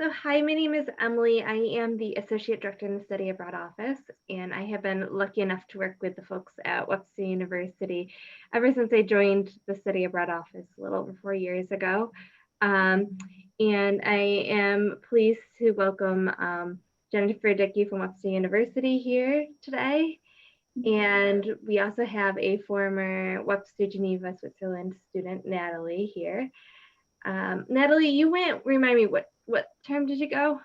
So hi, my name is Emily. I am the Associate Director in the Study Abroad Office, and I have been lucky enough to work with the folks at Webster University ever since I joined the Study Abroad Office a little over 4 years ago. And I am pleased to welcome Jennifer Dickey from Webster University here today. And we also have a former Webster, Geneva, Switzerland student, Natalie, here. Natalie, you went, remind me, what term did you go?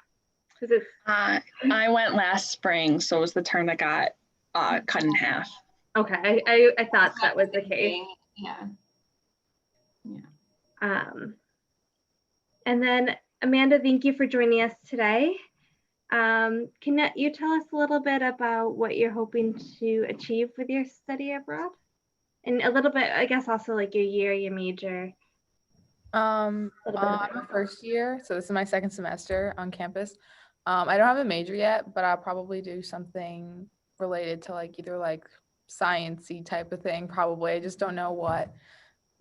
Because it's I went last spring, so it was the term that got cut in half. okay. I thought that was the case. Yeah. And then Amanda, thank you for joining us today. Can you tell us a little bit about what you're hoping to achieve with your study abroad? And a little bit, I guess, also like your year, your major. I'm a first year, so this is my second semester on campus. I don't have a major yet, but I'll probably do something related to like either like science-y type of thing, probably. I just don't know what.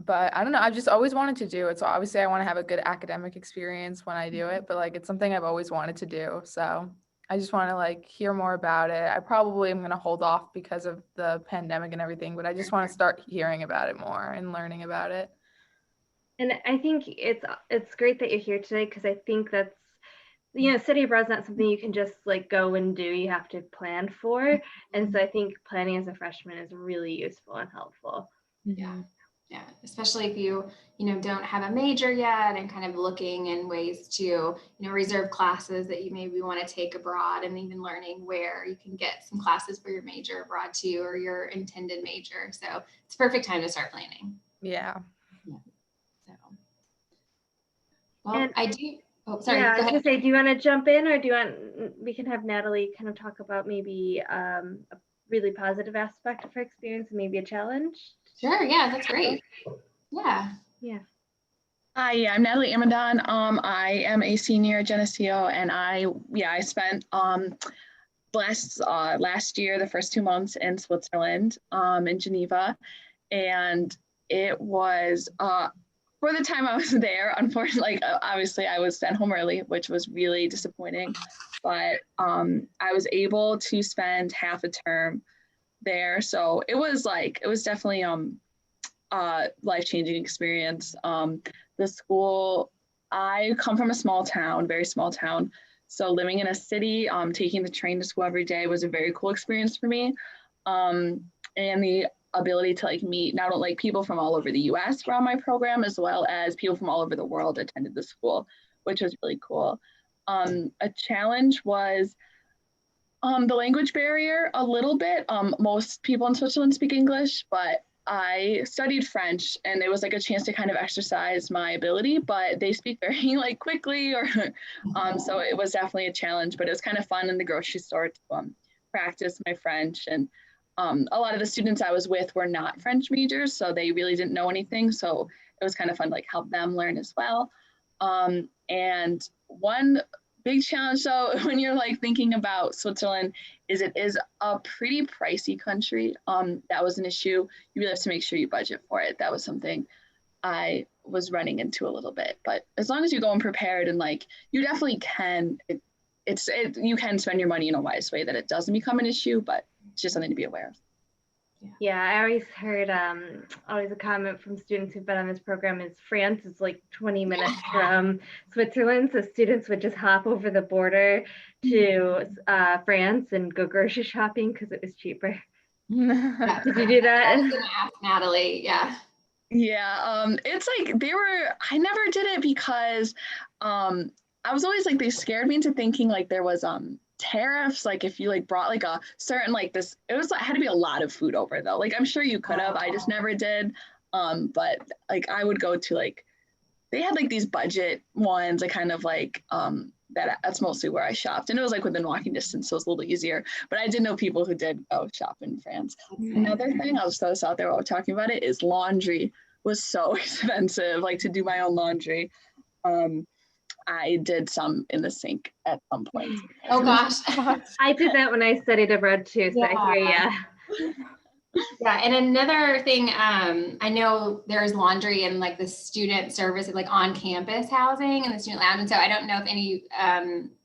But I don't know, I've just always wanted to do it. So obviously I want to have a good academic experience when I do it, but like it's something I've always wanted to do. So I just want to like hear more about it. I probably am going to hold off because of the pandemic and everything, but I just want to start hearing about it more and learning about it. And I think it's great that you're here today, because I think that's, study abroad is not something you can just like go and do. You have to plan for. And so I think planning as a freshman is really useful and helpful. Yeah. Especially if you don't have a major yet, and kind of looking in ways to, reserve classes that you maybe want to take abroad, and even learning where you can get some classes for your major abroad too, or your intended major. So it's a perfect time to start planning. Yeah. So, well, and, I do. Oh, sorry. Yeah, go I was ahead. gonna say, do you want to jump in, or we can have Natalie kind of talk about maybe a really positive aspect of her experience and maybe a challenge? Sure. Yeah, that's great. Yeah. Hi, I'm Natalie Amadon. I am a senior at Geneseo, and I spent last year, the first 2 months in Switzerland, in Geneva, and it was for the time I was there, unfortunately, obviously I was sent home early, which was really disappointing, but I was able to spend half a term there. So it was definitely life-changing experience. The school, I come from a small town, very small town. So living in a city, taking the train to school every day was a very cool experience for me. And the ability to like meet not only like people from all over the US around my program, as well as people from all over the world attended the school, which was really cool. A challenge was the language barrier a little bit. Most people in Switzerland speak English, but I studied French, and it was like a chance to kind of exercise my ability, but they speak very like quickly, or so it was definitely a challenge, but it was kind of fun in the grocery store to practice my French. And a lot of the students I was with were not French majors, so they really didn't know anything. So it was kind of fun to like help them learn as well. And one big challenge though, when you're like thinking about Switzerland, is it is a pretty pricey country. That was an issue. You really have to make sure you budget for it. That was something I was running into a little bit, but as long as you go in prepared, and like you definitely can, you can spend your money in a wise way that it doesn't become an issue, but it's just something to be aware of. Yeah, I always heard always a comment from students who've been on this program is France is like 20 minutes from Switzerland, so students would just hop over the border to France and go grocery shopping because it was cheaper. Yeah. Did you do that? I was gonna ask Natalie. Yeah. Yeah, it's like I never did it because I was always like, they scared me into thinking like there was tariffs, like if you like brought like a certain like this, it was like had to be a lot of food over though. Like I'm sure you could have, I just never did. But like I would go to like, they had like these budget ones, like kind of like that's mostly where I shopped, and it was like within walking distance, so it was a little easier. But I did know people who did go shop in France. Another thing, I'll just throw this out there while we're talking about it, is laundry was so expensive, like to do my own laundry. I did some in the sink at some point. Oh gosh. I did that when I studied abroad too, so I hear ya. Yeah, and another thing, I know there's laundry and like the student service, like on campus housing and the student lounge. And so I don't know if any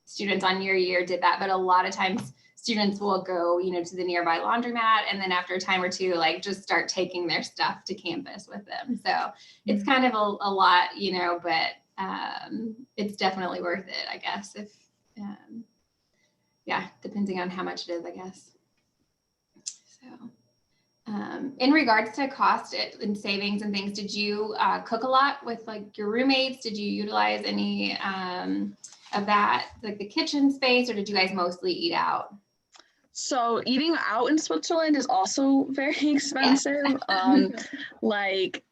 students on your year did that, but a lot of times students will go, to the nearby laundromat, and then after a time or two, like just start taking their stuff to campus with them. So it's kind of a lot, but it's definitely worth it, I guess. If yeah, depending on how much it is, I guess. So. In regards to cost and savings and things, did you cook a lot with like your roommates? Did you utilize any of that, like the kitchen space, or did you guys mostly eat out? So eating out in Switzerland is also very expensive. Like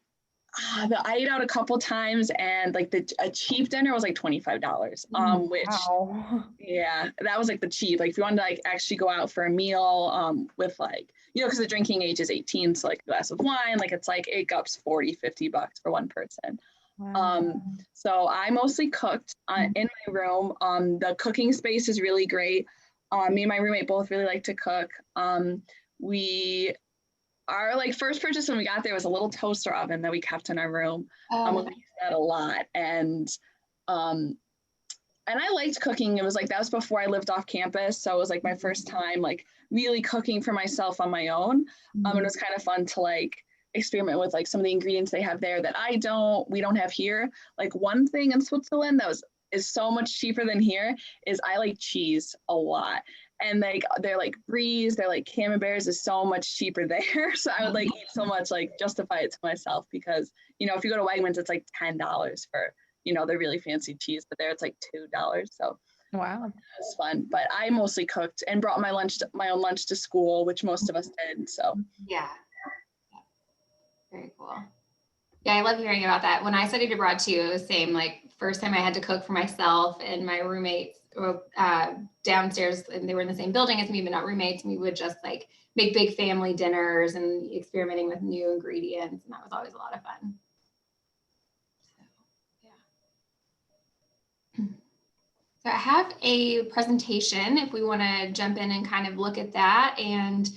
I ate out a couple times, and like a cheap dinner was like $25. Which Wow. yeah, that was like the cheap. Like if you wanted to like actually go out for a meal, with like, because the drinking age is 18, so like a glass of wine, like it's like it ups $40-$50 for one person. Wow. So I mostly cooked in my room. The cooking space is really great. Me and my roommate both really like to cook. We Our like first purchase when we got there was a little toaster oven that we kept in our room. We used that a lot, and I liked cooking. It was like that was before I lived off campus, so it was like my first time like really cooking for myself on my own. And it was kind of fun to like experiment with like some of the ingredients they have there that we don't have here. Like one thing in Switzerland that is so much cheaper than here is I like cheese a lot. And like they're like bries, they're like camemberts is so much cheaper there. So I would like eat so much, like justify it to myself, because if you go to Wegmans, it's like $10 for the really fancy cheese, but there it's like $2. So Wow. it was fun. But I mostly cooked and brought my own lunch to school, which most of us did. So Yeah. Very cool. Yeah, I love hearing about that. When I studied abroad too, it was the same. Like first time I had to cook for myself, and my roommates downstairs, and they were in the same building as me, but not roommates. And we would just like make big family dinners and experimenting with new ingredients, and that was always a lot of fun. So, yeah. So I have a presentation if we want to jump in and kind of look at that, and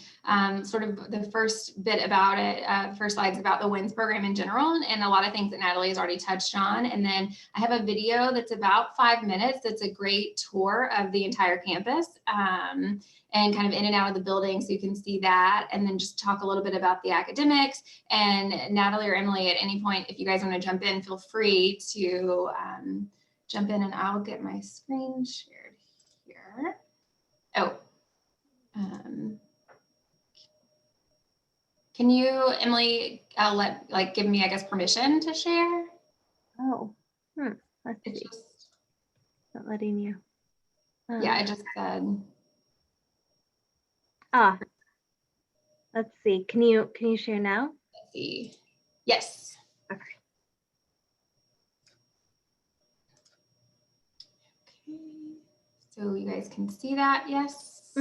sort of the first bit about it, first slides about the WINS program in general, and a lot of things that Natalie has already touched on. And then I have a video that's about 5 minutes. That's a great tour of the entire campus and kind of in and out of the building, so you can see that, and then just talk a little bit about the academics. And Natalie or Emily, at any point, if you guys want to jump in, feel free to jump in, and I'll get my screen shared here. Oh, can you, Emily, give me, I guess, permission to share? Oh, let's It's see. just, Not letting you. yeah, I just said. Let's see. Can you share now? Let's see. Yes. Okay. Okay. So you guys can see that, yes?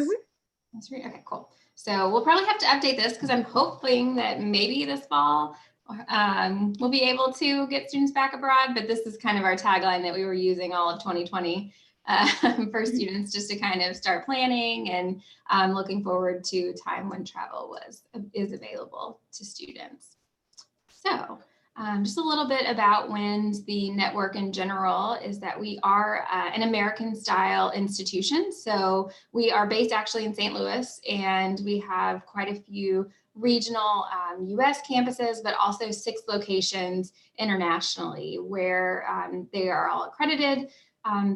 That's right. Okay, cool. So we'll probably have to update this, because I'm hoping that maybe this fall we'll be able to get students back abroad, but this is kind of our tagline that we were using all of 2020 for students, just to kind of start planning and looking forward to a time when travel is available to students. So just a little bit about WINS, the network in general, is that we are an American style institution. So we are based actually in St. Louis, and we have quite a few regional US campuses, but also 6 locations internationally where they are all accredited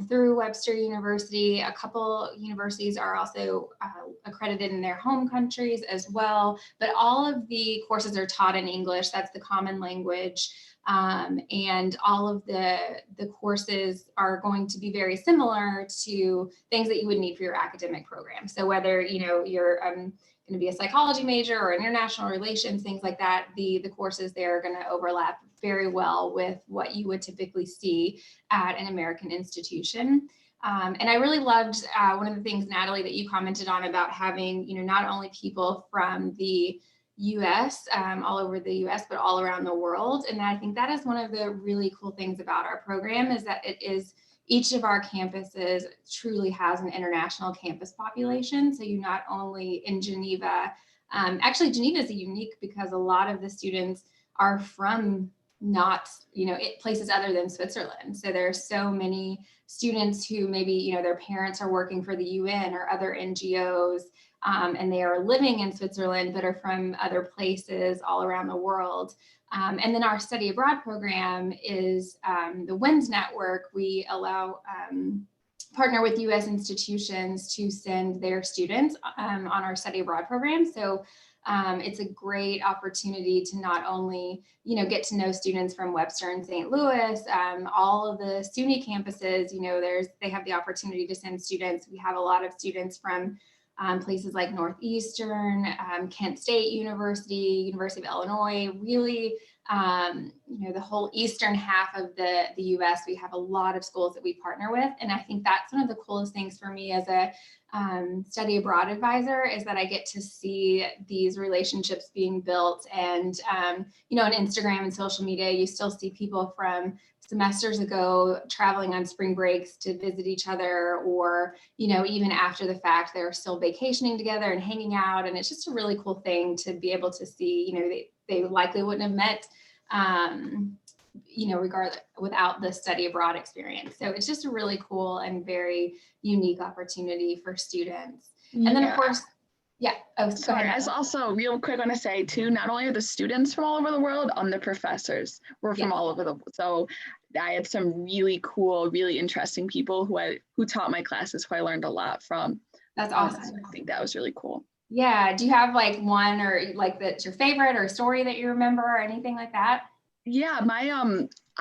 through Webster University. A couple universities are also accredited in their home countries as well, but all of the courses are taught in English. That's the common language. And all of the courses are going to be very similar to things that you would need for your academic program. So whether you're going to be a psychology major or international relations, things like that, the courses there are going to overlap very well with what you would typically see at an American institution. And I really loved one of the things, Natalie, that you commented on about having, not only people from the US, all over the US, but all around the world. And I think that is one of the really cool things about our program, is that each of our campuses truly has an international campus population. So you not only in Geneva Actually, Geneva is unique because a lot of the students are from not, places other than Switzerland. So there's so many students who maybe, their parents are working for the UN or other NGOs, and they are living in Switzerland, but are from other places all around the world. And then our study abroad program is the WINS network. We allow partner with US institutions to send their students on our study abroad program. So it's a great opportunity to not only, get to know students from Webster and St. Louis, all of the SUNY campuses, they have the opportunity to send students. We have a lot of students from places like Northeastern, Kent State University, University of Illinois, really, the whole eastern half of the US, we have a lot of schools that we partner with. And I think that's one of the coolest things for me as a study abroad advisor is that I get to see these relationships being built. And, on Instagram and social media, you still see people from semesters ago traveling on spring breaks to visit each other, or, even after the fact, they're still vacationing together and hanging out. And it's just a really cool thing to be able to see, they likely wouldn't have met, regardless without the study abroad experience. So it's just a really cool and very unique opportunity for students. And then of course, yeah. Oh, sorry. I was also real quick want to say too, not only are the students from all over the world, the professors were from all over the world. So I had some really cool, really interesting people who taught my classes who I learned a lot from. That's awesome. So I think that was really cool. Yeah. Do you have like one or like that's your favorite or a story that you remember or anything like that? Yeah,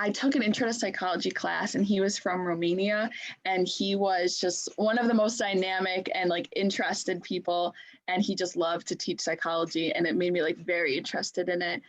I took an intro to psychology class and he was from Romania, and he was just one of the most dynamic and like interested people, and he just loved to teach psychology, and it made me like very interested in it.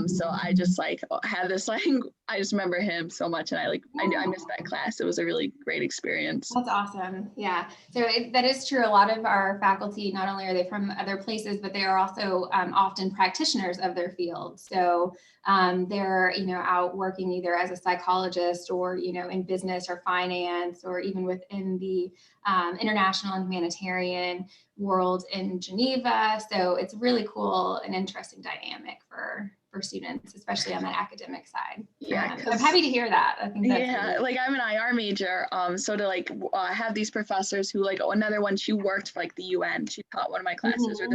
So I just like had this like, I just remember him so much, and I missed that class. It was a really great experience. That's awesome. Yeah. So that is true. A lot of our faculty, not only are they from other places, but they are also often practitioners of their field. So they're, out working either as a psychologist or, in business or finance, or even within the international and humanitarian world in Geneva. So it's really cool and interesting dynamic for students, especially on the academic side. Yeah, I'm happy to hear that. I think that's really... like I'm an IR major, so to like have these professors who like another one, she worked for like the UN, she taught one of my classes, or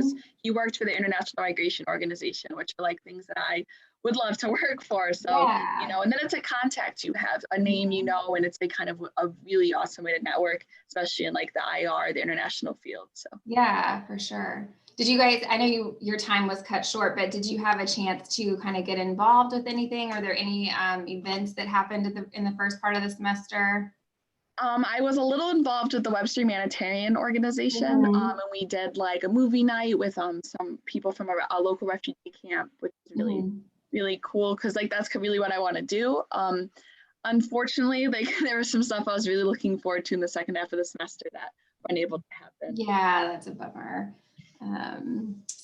he worked for the International Migration Organization, which are like things that I would love to work for. So and then it's a contact, you have a name, and it's a kind of a really awesome way to network, especially in like the IR, the international field. So yeah, for sure. Did you guys, I know your time was cut short, but did you have a chance to kind of get involved with anything? Are there any events that happened in the first part of the semester? I was a little involved with the Webster Humanitarian Organization, and we did like a movie night with some people from a local refugee camp, which is really, really cool, because like that's really what I want to do. Unfortunately, like there was some stuff I was really looking forward to in the second half of the semester that wasn't able to happen. Yeah, that's a bummer.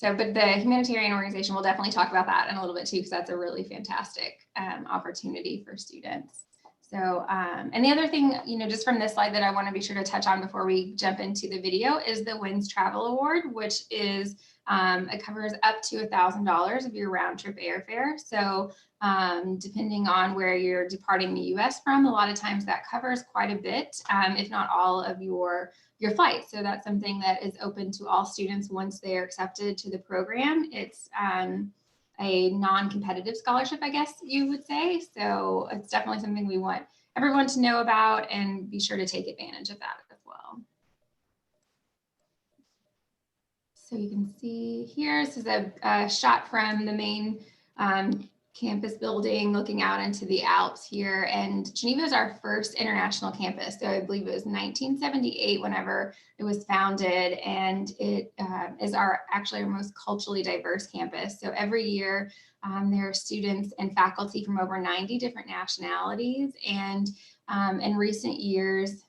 But the humanitarian organization, we'll definitely talk about that in a little bit too, because that's a really fantastic opportunity for students. So, and the other thing, just from this slide that I want to be sure to touch on before we jump into the video is the WINS Travel Award, which is, it covers up to $1,000 of your round trip airfare. So depending on where you're departing the US from, a lot of times that covers quite a bit, if not all of your flight. So that's something that is open to all students once they are accepted to the program. It's a non-competitive scholarship, I guess you would say. So it's definitely something we want everyone to know about, and be sure to take advantage of that as well. So you can see here, this is a shot from the main campus building looking out into the Alps here, and Geneva is our first international campus. So I believe it was 1978 whenever it was founded, and it is actually our most culturally diverse campus. So every year there are students and faculty from over 90 different nationalities, and in recent years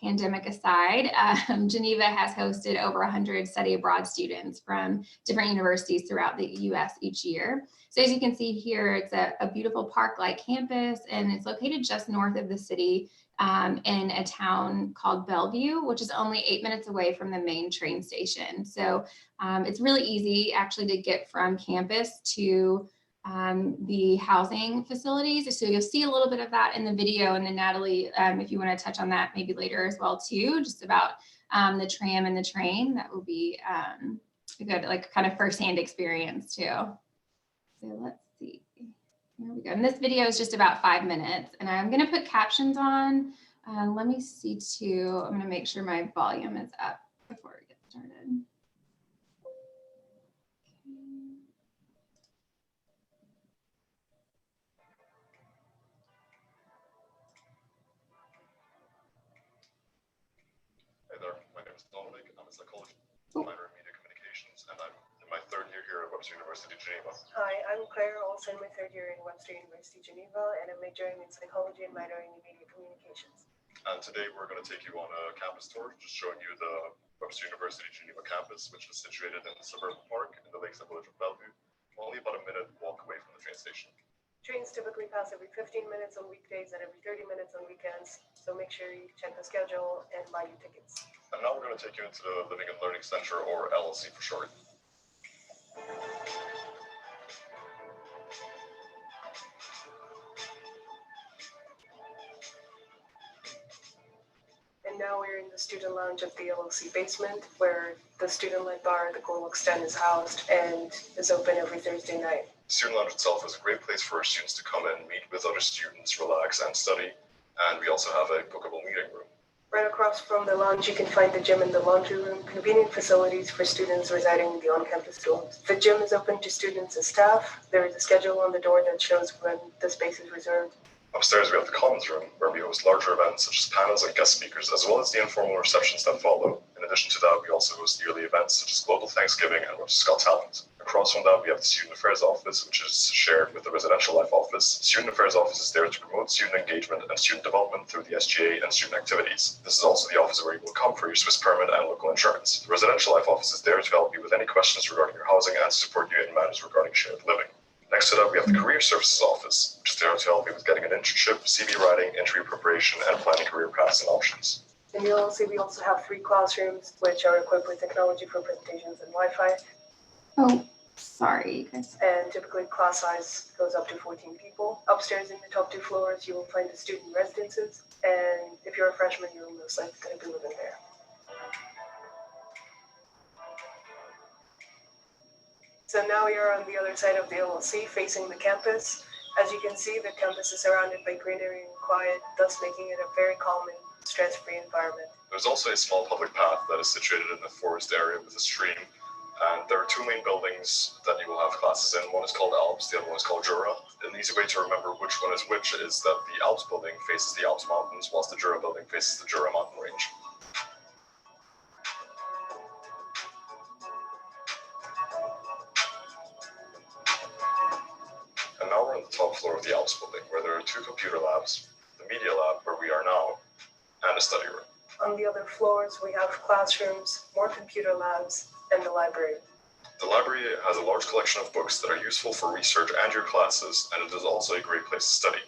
pandemic aside, Geneva has hosted over 100 study abroad students from different universities throughout the US each year. So as you can see here, it's a beautiful park-like campus, and it's located just north of the city in a town called Bellevue, which is only 8 minutes away from the main train station. So it's really easy actually to get from campus to the housing facilities. So you'll see a little bit of that in the video, and then Natalie, if you want to touch on that maybe later as well too, just about the tram and the train, that will be a good like kind of firsthand experience too. So let's see, here we go. And this video is just about 5 minutes, and I'm going to put captions on. Let me see too. I'm going to make sure my volume is up before we get started. Natalie. I'm a psychologist, minor in media communications, and I'm in my third year here at Webster University, Geneva. Hi, I'm Claire, also in my third year in Webster University, Geneva, and I'm majoring in psychology and minoring in media communications. And today we're going to take you on a campus tour, just showing you the Webster University Geneva campus, which is situated in the suburban park in the lakeside village of Bellevue, only about a minute walk away from the train station. Trains typically pass every 15 minutes on weekdays and every 30 minutes on weekends, so make sure you check the schedule and buy your tickets. And now we're going to take you into the Living and Learning Center, or LLC for short. And now we're in the student lounge of the LLC basement, where the student-led bar, the Goal Extend, is housed and is open every Thursday night. The student lounge itself is a great place for our students to come in, meet with other students, relax and study. And we also have a bookable meeting room. Right across from the lounge, you can find the gym and the laundry room, convenient facilities for students residing in the on-campus dorms. The gym is open to students and staff. There is a schedule on the door that shows when the space is reserved. Upstairs, we have the Commons Room, where we host larger events such as panels and guest speakers, as well as the informal receptions that follow. In addition to that, we also host yearly events such as Global Thanksgiving and Webster's Got Talent. Across from that, we have the Student Affairs Office, which is shared with the Residential Life Office. The Student Affairs Office is there to promote student engagement and student development through the SGA and student activities. This is also the office where you will come for your Swiss permit and local insurance. The Residential Life Office is there to help you with any questions regarding your housing and to support you in matters regarding shared living. Next to that, we have the Career Services Office, which is there to help you with getting an internship, CV writing, interview preparation, and planning career paths and options. In the LLC, we also have 3 classrooms, which are equipped with technology for presentations and Wi-Fi. Oh, sorry, guys. And typically class size goes up to 14 people. Upstairs in the top 2 floors, you will find the student residences. And if you're a freshman, you're most likely going to be living there. So now we are on the other side of the LLC, facing the campus. As you can see, the campus is surrounded by greenery and quiet, thus making it a very calm and stress-free environment. There's also a small public path that is situated in the forest area with a stream. And there are 2 main buildings that you will have classes in. One is called Alps, the other one is called Jura. An easy way to remember which one is which is that the Alps building faces the Alps Mountains, whilst the Jura building faces the Jura mountain range. And now we're on the top floor of the Alps building, where there are 2 computer labs, the media lab, where we are now, and a study room. On the other floors, we have classrooms, more computer labs, and the library. The library has a large collection of books that are useful for research and your classes, and it is also a great place to study.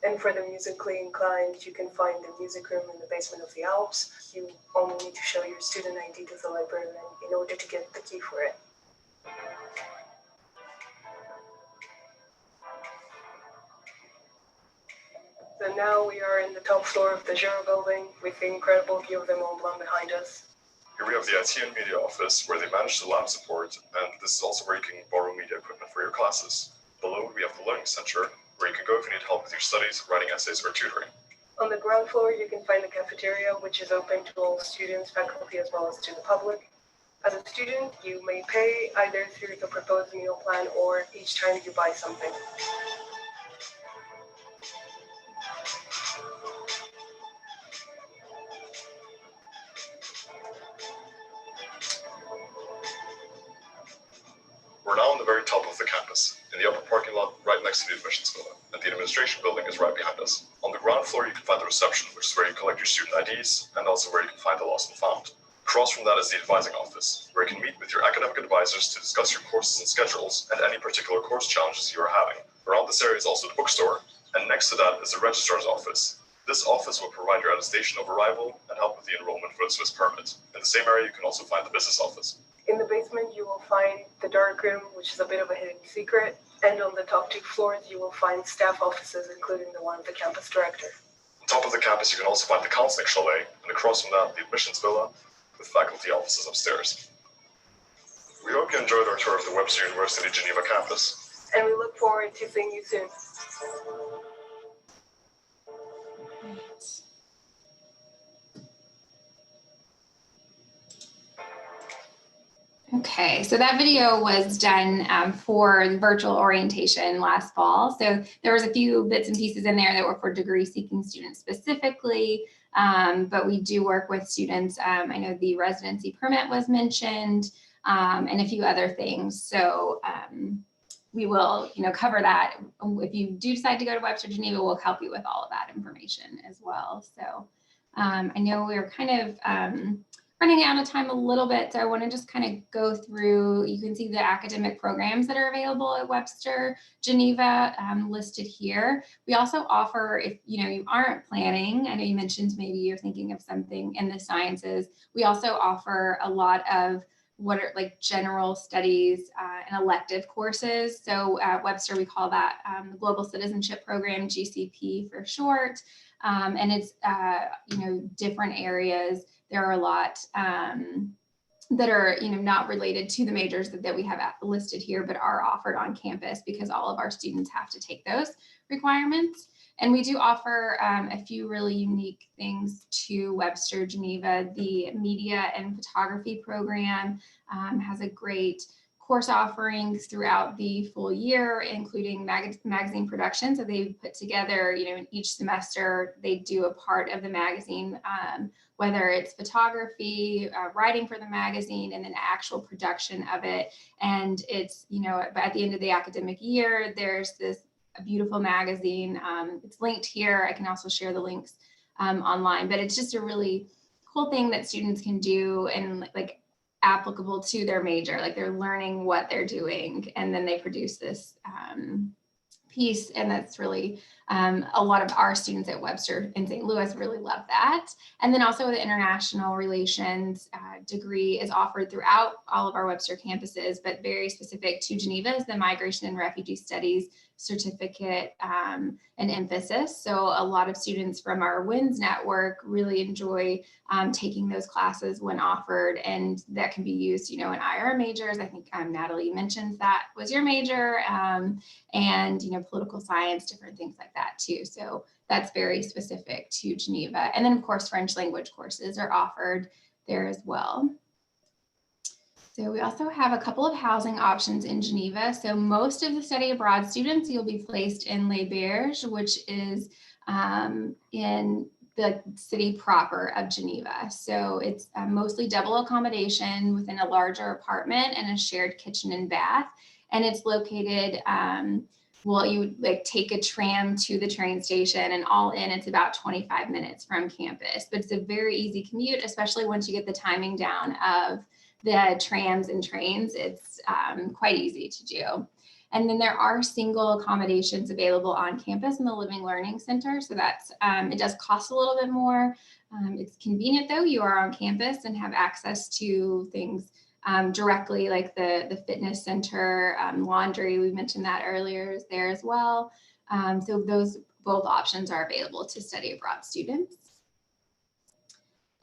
And for the musically inclined, you can find the music room in the basement of the Alps. You only need to show your student ID to the librarian in order to get the key for it. So now we are in the top floor of the Jura building with the incredible view of the Mont Blanc behind us. Here we have the IT and media office, where they manage the lab support, and this is also where you can borrow media equipment for your classes. Below, we have the Learning Center, where you can go if you need help with your studies, writing essays, or tutoring. On the ground floor, you can find the cafeteria, which is open to all students, faculty, as well as to the public. As a student, you may pay either through the proposed meal plan or each time you buy something. We're now on the very top of the campus, in the upper parking lot right next to the admissions building, and the administration building is right behind us. On the ground floor, you can find the reception, which is where you collect your student IDs and also where you can find the lost and found. Across from that is the advising office, where you can meet with your academic advisors to discuss your courses and schedules and any particular course challenges you are having. Around this area is also the bookstore, and next to that is the registrar's office. This office will provide your attestation of arrival and help with the enrollment for the Swiss permit. In the same area, you can also find the business office. In the basement, you will find the dark room, which is a bit of a hidden secret. And on the top 2 floors, you will find staff offices, including the one of the campus director. On top of the campus, you can also find the counseling chalet, and across from that, the admissions villa, with faculty offices upstairs. We hope you enjoyed our tour of the Webster University Geneva campus. And we look forward to seeing you soon. Okay, so that video was done for the virtual orientation last fall. So there was a few bits and pieces in there that were for degree seeking students specifically, but we do work with students. I know the residency permit was mentioned and a few other things. So we will, cover that. If you do decide to go to Webster Geneva, we'll help you with all of that information as well. So I know we're kind of running out of time a little bit, so I want to just kind of go through. You can see the academic programs that are available at Webster Geneva listed here. We also offer, if you aren't planning, I know you mentioned maybe you're thinking of something in the sciences, we also offer a lot of what are like general studies and elective courses. So at Webster, we call that the Global Citizenship Program, GCP for short. And it's, different areas. There are a lot that are, not related to the majors that we have listed here, but are offered on campus because all of our students have to take those requirements. And we do offer a few really unique things to Webster Geneva. The media and photography program has a great course offerings throughout the full year, including magazine production. So they put together, in each semester, they do a part of the magazine, whether it's photography, writing for the magazine, and then actual production of it. And it's, at the end of the academic year, there's this beautiful magazine. It's linked here. I can also share the links online, but it's just a really cool thing that students can do and like applicable to their major, like they're learning what they're doing, and then they produce this piece, and that's really a lot of our students at Webster in St. Louis really love that. And then also the international relations degree is offered throughout all of our Webster campuses, but very specific to Geneva is the Migration and Refugee Studies certificate and emphasis. So a lot of students from our WINS network really enjoy taking those classes when offered, and that can be used, in IR majors. I think Natalie mentioned that was your major, and political science, different things like that too. So that's very specific to Geneva. And then of course, French language courses are offered there as well. So we also have a couple of housing options in Geneva. So most of the study abroad students, you'll be placed in Les Berges, which is in the city proper of Geneva. So it's mostly double accommodation within a larger apartment and a shared kitchen and bath. And it's located, you would like take a tram to the train station, and all in it's about 25 minutes from campus. But it's a very easy commute, especially once you get the timing down of the trams and trains. It's quite easy to do. And then there are single accommodations available on campus in the Living Learning Center. So that's, it does cost a little bit more. It's convenient though, you are on campus and have access to things directly, like the fitness center, laundry, we mentioned that earlier, is there as well. So those both options are available to study abroad students.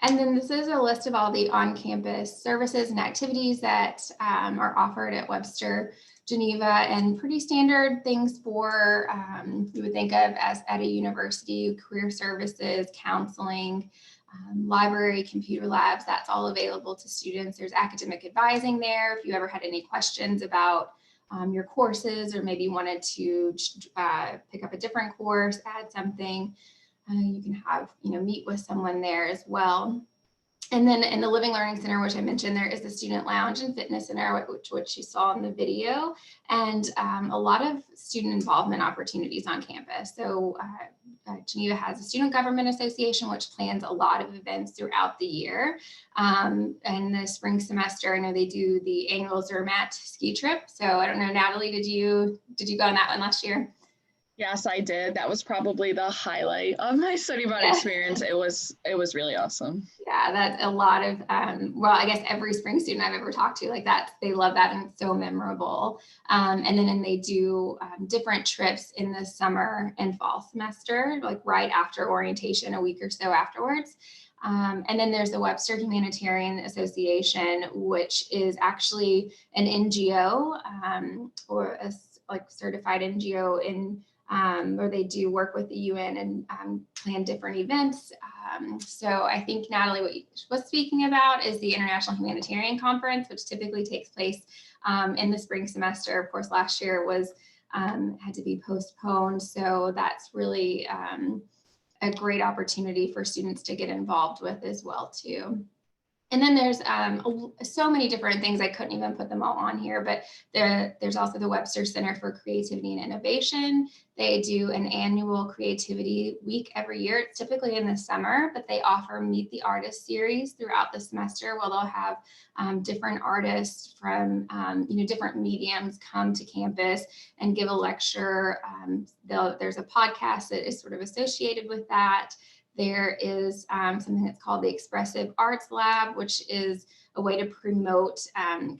And then this is a list of all the on-campus services and activities that are offered at Webster Geneva, and pretty standard things for you would think of as at a university: career services, counseling, library, computer labs. That's all available to students. There's academic advising there. If you ever had any questions about your courses, or maybe wanted to pick up a different course, add something, you can have, meet with someone there as well. And then in the Living Learning Center, which I mentioned, there is the Student Lounge and Fitness Center, which you saw in the video, and a lot of student involvement opportunities on campus. So Geneva has a Student Government Association, which plans a lot of events throughout the year. And the spring semester, I know they do the annual Zermatt ski trip. So I don't know, Natalie, did you go on that one last year? Yes, I did. That was probably the highlight of my study abroad experience. It was really awesome. Yeah, that's a lot of, well, I guess every spring student I've ever talked to, like that, they love that and it's so memorable. And then they do different trips in the summer and fall semester, like right after orientation, a week or so afterwards. And then there's the Webster Humanitarian Association, which is actually an NGO or a like certified NGO in where they do work with the UN and plan different events. So I think, Natalie, what you was speaking about is the International Humanitarian Conference, which typically takes place in the spring semester. Of course, last year was had to be postponed. So that's really a great opportunity for students to get involved with as well, too. And then there's so many different things. I couldn't even put them all on here, but there's also the Webster Center for Creativity and Innovation. They do an annual creativity week every year. It's typically in the summer, but they offer Meet the Artist series throughout the semester, where they'll have different artists from different mediums come to campus and give a lecture. There's a podcast that is sort of associated with that. There is something that's called the Expressive Arts Lab, which is a way to promote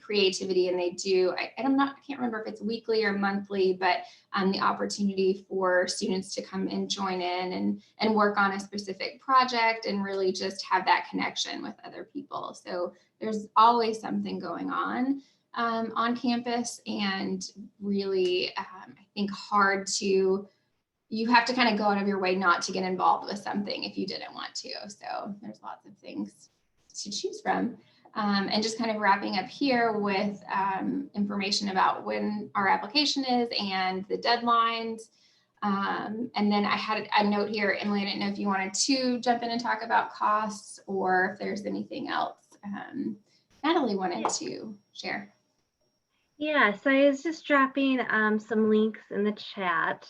creativity. And they do, I can't remember if it's weekly or monthly, but the opportunity for students to come and join in and work on a specific project and really just have that connection with other people. So there's always something going on campus, and really, I think you have to kind of go out of your way not to get involved with something if you didn't want to. So there's lots of things to choose from. And just kind of wrapping up here with information about when our application is and the deadlines. And then I had a note here, Emily, I didn't know if you wanted to jump in and talk about costs or if there's anything else Natalie wanted to share. Yeah, so I was just dropping some links in the chat.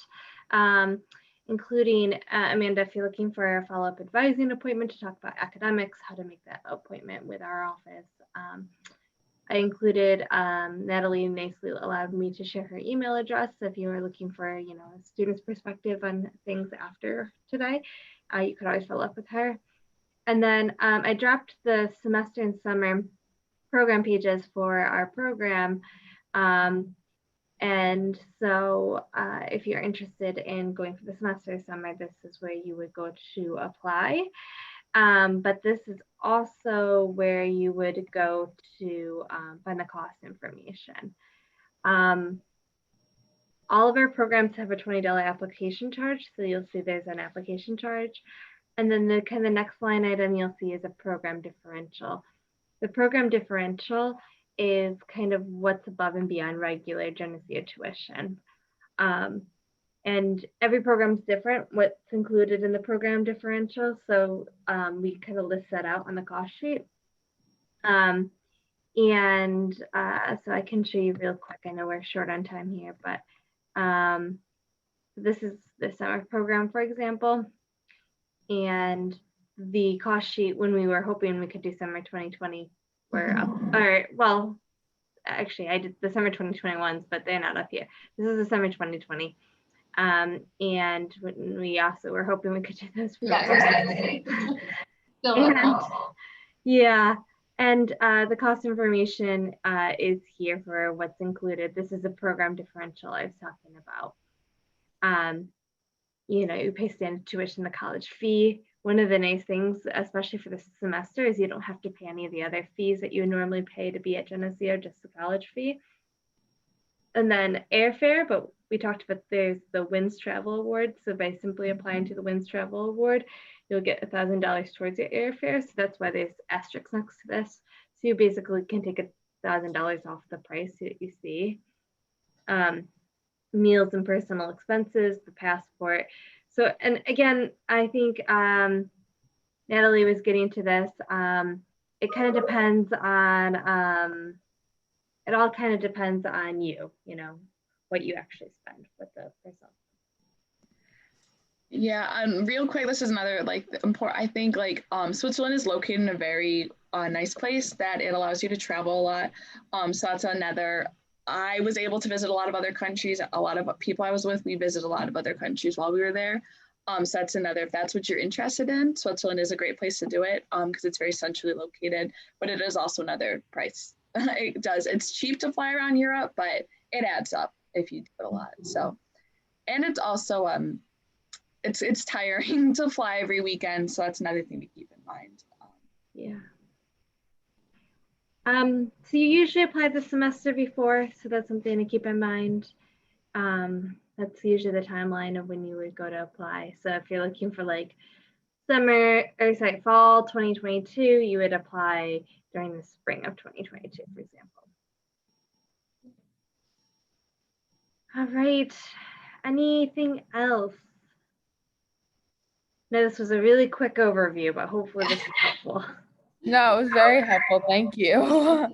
Including, Amanda, if you're looking for a follow-up advising appointment to talk about academics, how to make that appointment with our office. I included, Natalie nicely allowed me to share her email address. So if you were looking for, a student's perspective on things after today, you could always follow up with her. And then I dropped the semester and summer program pages for our program. And so if you're interested in going for the semester or summer, this is where you would go to apply. But this is also where you would go to find the cost information. All of our programs have a $20 application charge. So you'll see there's an application charge. And then the next line item you'll see is a program differential. The program differential is kind of what's above and beyond regular Geneseo tuition. And every program is different, what's included in the program differential. So we kind of list that out on the cost sheet. So I can show you real quick. I know we're short on time here, but this is the summer program, for example. And the cost sheet, when we were hoping we could do summer 2020, we're up, or well, actually I did the summer 2021s, but they're not up yet. This is the summer 2020. And we also were hoping we could do those. And the cost information is here for what's included. This is the program differential I was talking about. You pay standard tuition, the college fee. One of the nice things, especially for this semester, is you don't have to pay any of the other fees that you normally pay to be at Geneseo, just the college fee. And then airfare, but we talked about there's the WINS Travel Award. So by simply applying to the WINS Travel Award, you'll get $1,000 towards your airfare. So that's why there's asterisks next to this. So you basically can take $1,000 off the price that you see. Meals and personal expenses, the passport. So, and again, I think Natalie was getting to this. it kind of depends on, it all kind of depends on you, you know, what you actually spend with the person. Yeah, real quick, this is another like important. I think like Switzerland is located in a very nice place that it allows you to travel a lot. So that's another. I was able to visit a lot of other countries. A lot of people I was with, we visited a lot of other countries while we were there. So that's another. If that's what you're interested in, Switzerland is a great place to do it because it's very centrally located. But it is also another price. It does. It's cheap to fly around Europe, but it adds up if you do it a lot. So, and it's also it's tiring to fly every weekend, so that's another thing to keep in mind. Yeah. So you usually apply the semester before, so that's something to keep in mind. That's usually the timeline of when you would go to apply. So if you're looking for like fall 2022, you would apply during the spring of 2022, for example. All right. Anything else? No, this was a really quick overview, but hopefully this is helpful. No, it was very helpful. Thank you.